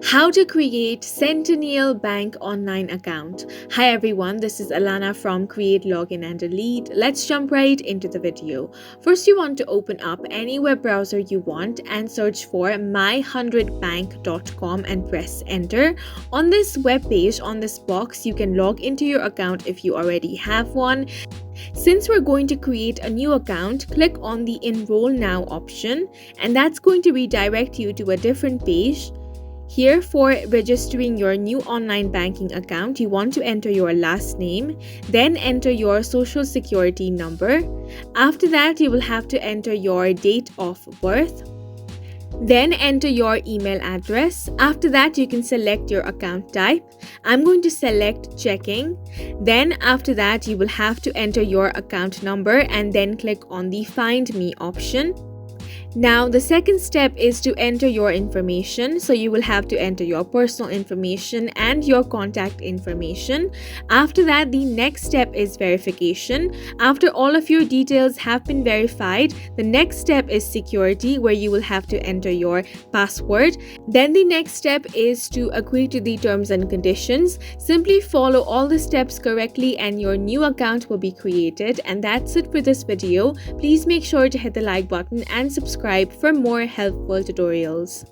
How to create Centennial Bank online account. Hi everyone, this is Alana from Create Login and Delete. Let's jump right into the video. First, you want to open up any web browser you want and search for my100bank.com and press enter. On this web page, on this box, you can log into your account if you already have one. Since we're going to create a new account, click on the Enroll Now option, and that's going to redirect you to a different page. Here, for registering your new online banking account, you want to enter your last name, then enter your social security number. After that, you will have to enter your date of birth. Then enter your email address. After that, you can select your account type. I'm going to select checking. Then after that, you will have to enter your account number and then click on the Find Me option. Now, the second step is to enter your information. So you will have to enter your personal information and your contact information. After that, the next step is verification. After all of your details have been verified, the next step is security, where you will have to enter your password. Then the next step is to agree to the terms and conditions. Simply follow all the steps correctly and your new account will be created. And that's it for this video. Please make sure to hit the like button and subscribe for more helpful tutorials.